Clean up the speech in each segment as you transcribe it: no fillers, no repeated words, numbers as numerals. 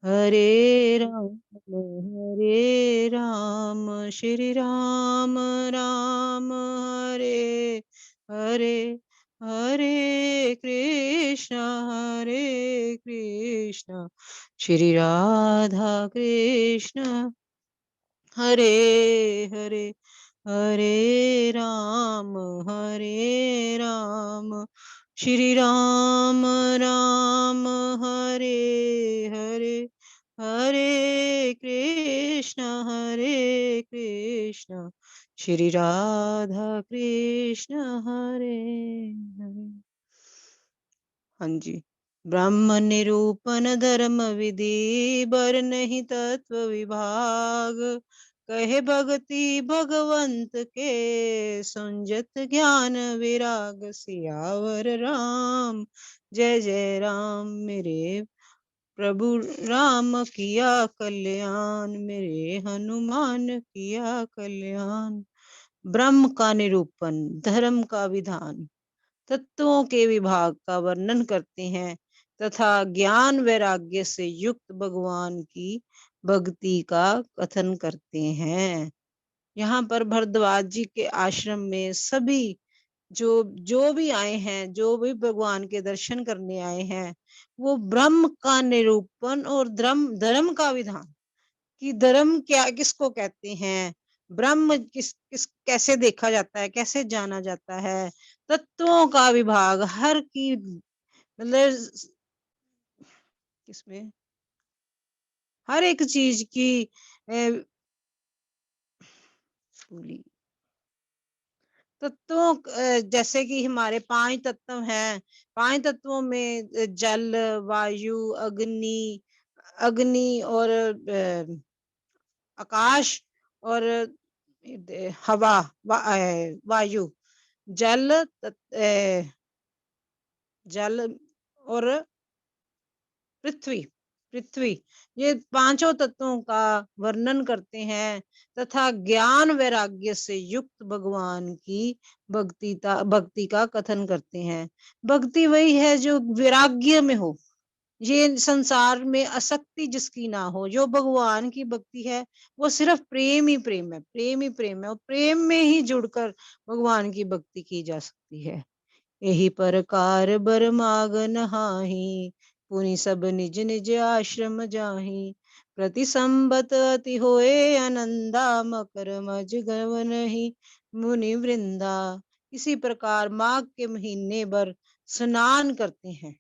हरे राम श्री राम राम हरे हरे, हरे कृष्ण श्री राधा कृष्ण हरे हरे, हरे राम श्री राम राम हरे हरे, हरे कृष्ण श्री राधा कृष्ण हरे हरे। हाँ जी। ब्रह्म निरूपण धर्म विधि बर नहीं तत्व विभाग, कहे भगति भगवंत के संजत ज्ञान विराग। सियावर राम जय जय राम, मेरे प्रभु राम किया कल्याण, मेरे हनुमान किया कल्याण। ब्रह्म का निरूपण, धर्म का विधान, तत्वों के विभाग का वर्णन करते हैं तथा ज्ञान वैराग्य से युक्त भगवान की भक्ति का कथन करते हैं। यहाँ पर भरद्वाज जी के आश्रम में सभी जो जो भी आए हैं, जो भी भगवान के दर्शन करने आए हैं, वो ब्रह्म का निरूपण और धर्म धर्म का विधान कि धर्म क्या किसको कहते हैं, ब्रह्म किस किस कैसे देखा जाता है, कैसे जाना जाता है, तत्वों का विभाग हर की मतलब किसमें हर एक चीज की भूली तत्वों जैसे कि हमारे 5 तत्व हैं, 5 तत्वों में जल, वायु, अग्नि, अग्नि और आकाश और हवा, वायु, जल, जल और पृथ्वी, पृथ्वी, ये पांचों तत्वों का वर्णन करते हैं तथा ज्ञान वैराग्य से युक्त भगवान की भक्ति का कथन करते हैं। भक्ति वही है जो वैराग्य में हो, ये संसार में आसक्ति जिसकी ना हो। जो भगवान की भक्ति है वो सिर्फ प्रेम ही प्रेम है, प्रेम ही प्रेम है, और प्रेम में ही जुड़कर भगवान की भक्ति की जा सकती है। यही प्रकार बर माग नहाही, पुनि सब निज निज आश्रम जाही। प्रति संबत अति होए आनंदा, मकर मज गव नहीं मुनि वृंदा। इसी प्रकार माघ के महीने भर स्नान करते हैं।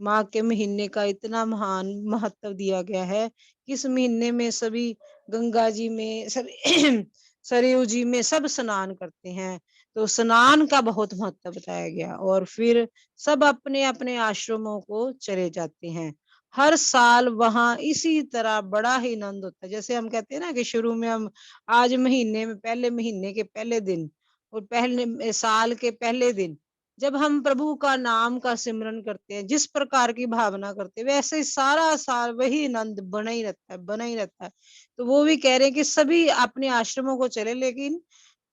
माघ के महीने का इतना महान महत्व दिया गया है कि इस महीने में सभी गंगा जी में, सभी सरयू जी में सब स्नान करते हैं। तो स्नान का बहुत महत्व बताया गया और फिर सब अपने अपने आश्रमों को चले जाते हैं। हर साल वहां इसी तरह बड़ा ही आनंद होता है। जैसे हम कहते हैं ना कि शुरू में हम आज महीने में पहले महीने के पहले दिन और पहले साल के पहले दिन जब हम प्रभु का नाम का सिमरन करते हैं, जिस प्रकार की भावना करते हैं, वैसे ही सारा साल वही आनंद बना ही रहता है, बना ही रहता है। तो वो भी कह रहे हैं कि सभी अपने आश्रमों को चले, लेकिन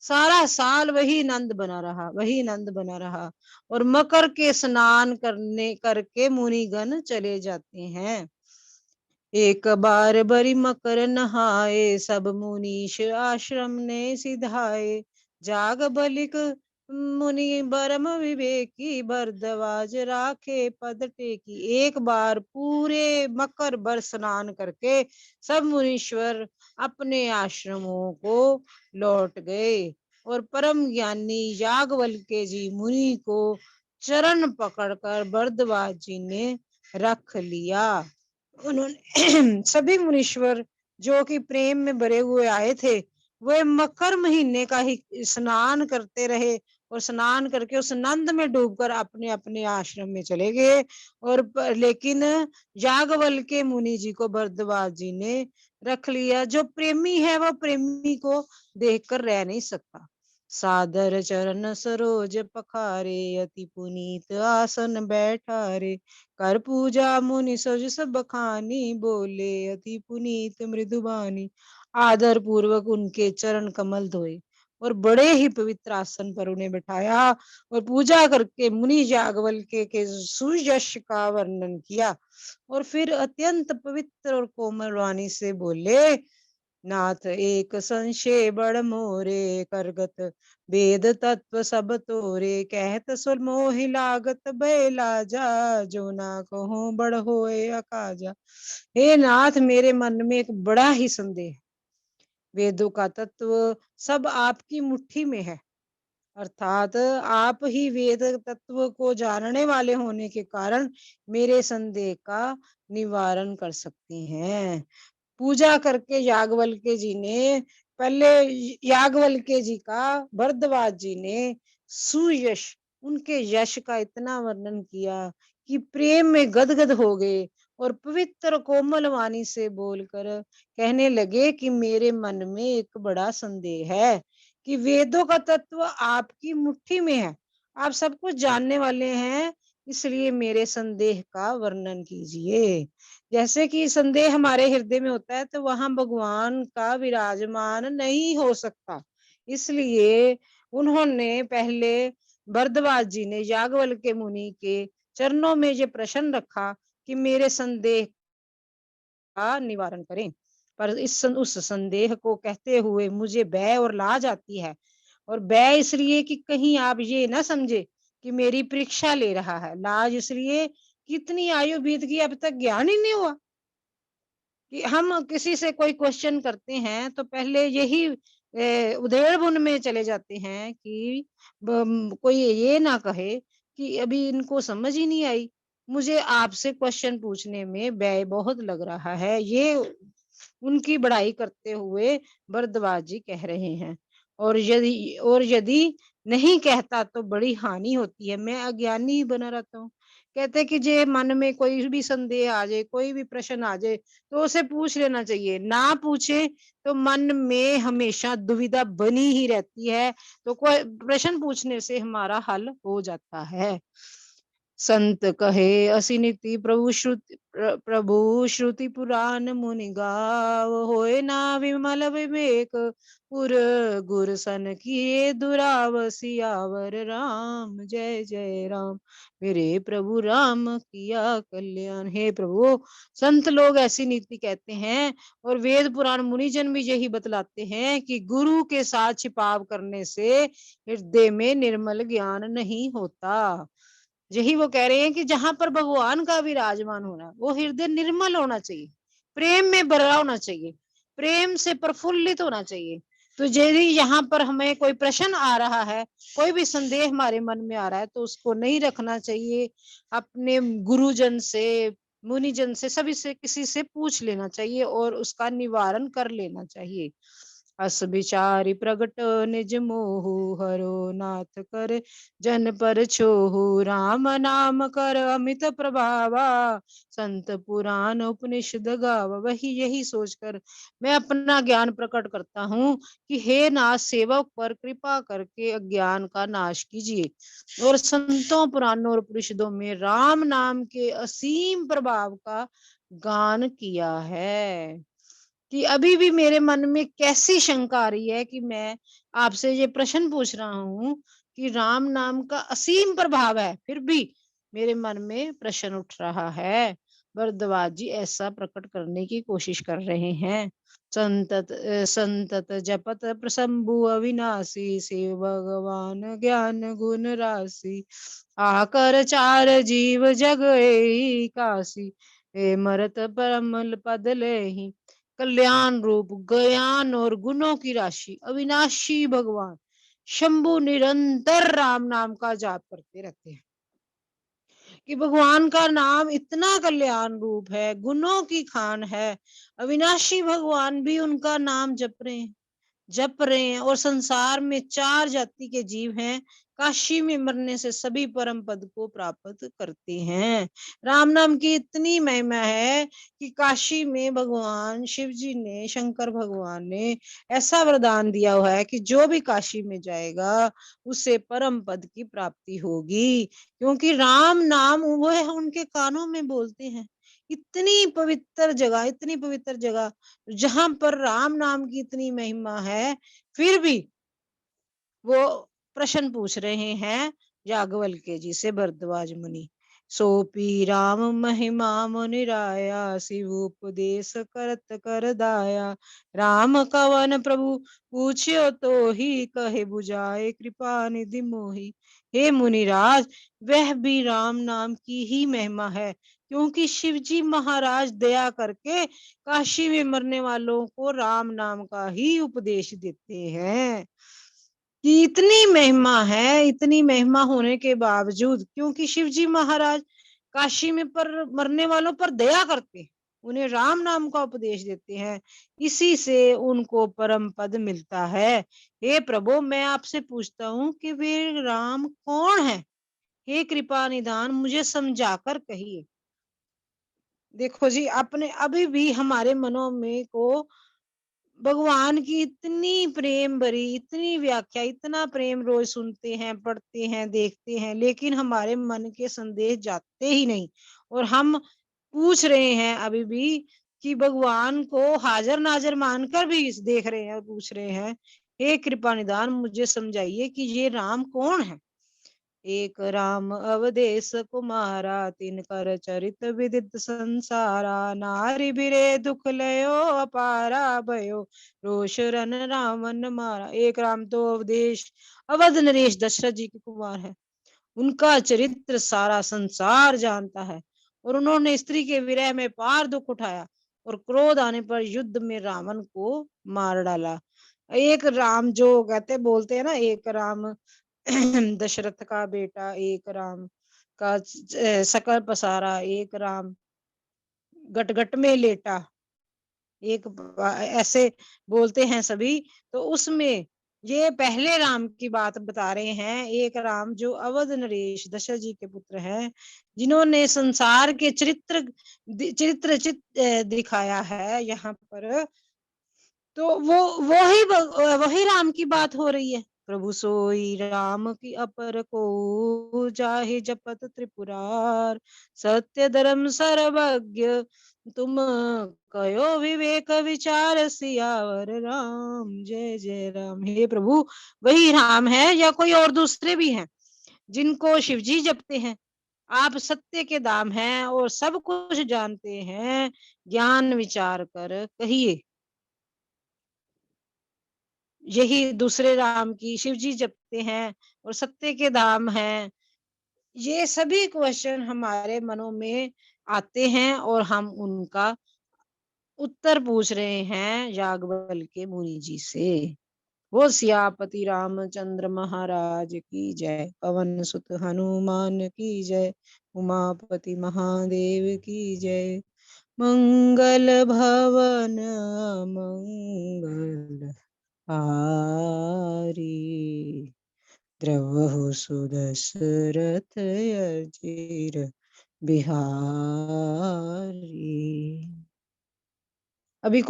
सारा साल वही आनंद बना रहा, वही आनंद बना रहा। और मकर के स्नान करने करके मुनिगण चले जाते हैं। एक बार बरी मकर नहाए, सब मुनीश आश्रम ने सिधाए। जाग बलिक मुनि बरम विवेकी, भरद्वाज राखे पद टेकी। एक बार पूरे मकर बर स्नान करके सब मुनीश्वर अपने आश्रमों को लौट गए और परम ज्ञानी याज्ञवल्क्य जी मुनि को चरण पकड़कर भरद्वाज जी ने रख लिया। उन्होंने सभी मुनीश्वर जो कि प्रेम में भरे हुए आए थे, वे मकर महीने का ही स्नान करते रहे और स्नान करके उस नंद में डूबकर अपने अपने आश्रम में चले गए। और लेकिन याज्ञवल्क्य मुनि जी को भरद्वाज जी ने रख लिया। जो प्रेमी है वह प्रेमी को देखकर रह नहीं सकता। सादर चरण सरोज पखारे, अति पुनीत आसन बैठारे। कर पूजा मुनि सज सब खानी, बोले अति पुनीत मृदुबानी। आदर पूर्वक उनके चरण कमल धोए और बड़े ही पवित्र आसन पर उन्हें बिठाया और पूजा करके मुनि याज्ञवल्क्य के सुयश का वर्णन किया और फिर अत्यंत पवित्र और कोमल वाणी से बोले, नाथ एक संशय बड़ मोरे करगत वेद तत्व सब तोरे कहत सुर मोहि लागत बेला जा जो ना कहो बड़ होए अकाजा। हे नाथ, मेरे मन में एक बड़ा ही संदेह है। वेदों का तत्व सब आपकी मुट्ठी में है, अर्थात आप ही वेद तत्व को जानने वाले होने के कारण मेरे संदेह का निवारण कर सकती हैं। पूजा करके याज्ञवल्क्य जी ने पहले याज्ञवल्क्य जी का भरद्वाज जी ने सुयश, उनके यश का इतना वर्णन किया कि प्रेम में गदगद हो गए और पवित्र कोमल वाणी से बोलकर कहने लगे कि मेरे मन में एक बड़ा संदेह है कि वेदों का तत्व आपकी मुट्ठी में है, आप सब कुछ जानने वाले हैं, इसलिए मेरे संदेह का वर्णन कीजिए। जैसे कि संदेह हमारे हृदय में होता है तो वहां भगवान का विराजमान नहीं हो सकता, इसलिए उन्होंने पहले भरद्वाज जी ने याज्ञवल्क्य मुनि के चरणों में ये प्रश्न रखा कि मेरे संदेह का निवारण करें। पर उस संदेह को कहते हुए मुझे भय और लाज आती है, और भय इसलिए कि कहीं आप ये ना समझे कि मेरी परीक्षा ले रहा है, लाज इसलिए कितनी आयु बीत गई अब तक ज्ञान ही नहीं हुआ। कि हम किसी से कोई क्वेश्चन करते हैं तो पहले यही उधेड़ बुन में चले जाते हैं कि कोई ये ना कहे कि अभी इनको समझ ही नहीं आई, मुझे आपसे क्वेश्चन पूछने में व्यय बहुत लग रहा है, ये उनकी बड़ाई करते हुए भरद्वाज जी कह रहे हैं। और यदि नहीं कहता तो बड़ी हानि होती है, मैं अज्ञानी ही बना रहता हूँ। कहते कि जे मन में कोई भी संदेह आ जाए, कोई भी प्रश्न आ जाए तो उसे पूछ लेना चाहिए, ना पूछे तो मन में हमेशा दुविधा बनी ही रहती है, तो कोई प्रश्न पूछने से हमारा हल हो जाता है। संत कहे असिनिति प्रभु श्रुति पुराण मुनि गाव होए ना विमल विवेक पुर गुर सन किए दुराव सियावर राम जय जय राम। मेरे प्रभु राम किया कल्याण। हे प्रभु, संत लोग ऐसी नीति कहते हैं और वेद पुराण मुनिजन भी यही बतलाते हैं कि गुरु के साथ छिपाव करने से हृदय में निर्मल ज्ञान नहीं होता। यही वो कह रहे हैं कि जहां पर भगवान का विराजमान होना, वो हृदय निर्मल होना चाहिए, प्रेम में भरा होना चाहिए, प्रेम से प्रफुल्लित होना चाहिए। तो यदि यहाँ पर हमें कोई प्रश्न आ रहा है, कोई भी संदेह हमारे मन में आ रहा है, तो उसको नहीं रखना चाहिए, अपने गुरुजन से, मुनिजन से, सभी से, किसी से पूछ लेना चाहिए और उसका निवारण कर लेना चाहिए। अस विचारी प्रगट निज मोहु हरो नाथ कर जन पर छोहु राम नाम कर अमित प्रभावा संत पुराण उपनिषद गावा। वही यही सोचकर मैं अपना ज्ञान प्रकट करता हूँ कि हे नाथ, सेवक पर कृपा करके अज्ञान का नाश कीजिए और संतों पुराणों और उपनिषदों में राम नाम के असीम प्रभाव का गान किया है। कि अभी भी मेरे मन में कैसी शंका आ रही है कि मैं आपसे ये प्रश्न पूछ रहा हूँ कि राम नाम का असीम प्रभाव है, फिर भी मेरे मन में प्रश्न उठ रहा है। भरद्वाज जी ऐसा प्रकट करने की कोशिश कर रहे हैं। संतत जपत प्रसंभु अविनाशी शिव भगवान ज्ञान गुण राशि आकर चार जीव जग काशी मरत परमल पद लेहि कल्याण रूप ज्ञान और गुणों की राशि अविनाशी भगवान शंभु निरंतर राम नाम का जाप करते रहते हैं। कि भगवान का नाम इतना कल्याण रूप है, गुणों की खान है, अविनाशी भगवान भी उनका नाम जप रहे हैं और संसार में चार जाति के जीव हैं, काशी में मरने से सभी परम पद को प्राप्त करते हैं। राम नाम की इतनी महिमा है कि काशी में भगवान शिव जी ने, शंकर भगवान ने ऐसा वरदान दिया हुआ है कि जो भी काशी में जाएगा उसे परम पद की प्राप्ति होगी, क्योंकि राम नाम वो है उनके कानों में बोलते हैं। इतनी पवित्र जगह, इतनी पवित्र जगह जहां पर राम नाम की इतनी महिमा है, फिर भी वो प्रश्न पूछ रहे हैं याज्ञवल्क्य जी से भरद्वाज मुनि। सोपी राम महिमा मुनि राया, शिव उपदेश करत कर दाया। राम कवन प्रभु पूछ्यो तो ही, कहे बुझाए कृपा निधि मोहि। हे मुनिराज, वह भी राम नाम की ही महिमा है, क्योंकि शिव जी महाराज दया करके काशी में मरने वालों को राम नाम का ही उपदेश देते हैं। कि इतनी महिमा है, इतनी महिमा होने के बावजूद, क्योंकि शिव जी महाराज काशी में पर मरने वालों पर दया करते हैं, उन्हें राम नाम का उपदेश देते हैं, इसी से उनको परम पद मिलता है। हे प्रभु, मैं आपसे पूछता हूँ कि वे राम कौन है? हे कृपा निधान, मुझे समझाकर कहिए। देखो जी, अपने अभी भी हमारे मनों में को भगवान की इतनी प्रेम भरी, इतनी व्याख्या, इतना प्रेम रोज सुनते हैं, पढ़ते हैं, देखते हैं, लेकिन हमारे मन के संदेश जाते ही नहीं। और हम पूछ रहे हैं अभी भी कि भगवान को हाजिर नाजिर मानकर भी देख रहे हैं और पूछ रहे हैं, हे कृपा निदान, मुझे समझाइए कि ये राम कौन है? एक राम अवदेश कुमारा, तिनकर चरित विदित संसारा। नारी बिरे दुख लयो अपारा, भयो रोष रन रावण मारा। एक राम तो अवदेश अवध नरेश दशरथ जी के कुमार है, उनका चरित्र सारा संसार जानता है, और उन्होंने स्त्री के विरह में पार दुख उठाया और क्रोध आने पर युद्ध में रावण को मार डाला। एक राम जो कहते बोलते हैं ना, एक राम दशरथ का बेटा, एक राम का सकल पसारा, एक राम गट गट में लेटा, एक ऐसे बोलते हैं सभी। तो उसमें ये पहले राम की बात बता रहे हैं, एक राम जो अवध नरेश दशरथ जी के पुत्र हैं, जिन्होंने संसार के चरित्र दिखाया है यहाँ पर। तो वही राम की बात हो रही है। प्रभु सोई राम की अपर को, जाहे जपत त्रिपुरार। सत्य धर्म सर्वज्ञ, तुम कयो विवेक विचार। सियावर राम जय जय राम। हे प्रभु, वही राम है या कोई और दूसरे भी हैं जिनको शिवजी जपते हैं? आप सत्य के दाम हैं और सब कुछ जानते हैं, ज्ञान विचार कर कहिए। यही दूसरे राम की शिव जी जपते हैं और सत्य के धाम हैं। ये सभी क्वेश्चन हमारे मनों में आते हैं और हम उनका उत्तर पूछ रहे हैं याज्ञवल्क्य मुनि जी से। वो सियापति रामचंद्र महाराज की जय, पवन सुत हनुमान की जय, उमापति महादेव की जय। मंगल भवन मंगल हारी, द्रवहु सुदशरथ अजीर बिहारी। अभी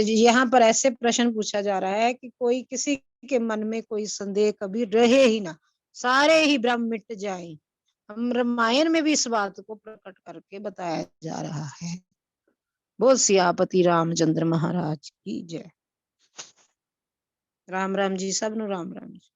यहाँ पर ऐसे प्रश्न पूछा जा रहा है कि कोई किसी के मन में कोई संदेह कभी रहे ही ना, सारे ही भ्रम मिट जाएं। हम रामायण में भी इस बात को प्रकट करके बताया जा रहा है। बोल सियापति रामचंद्र महाराज की जय। राम राम जी, सबनु राम राम जी।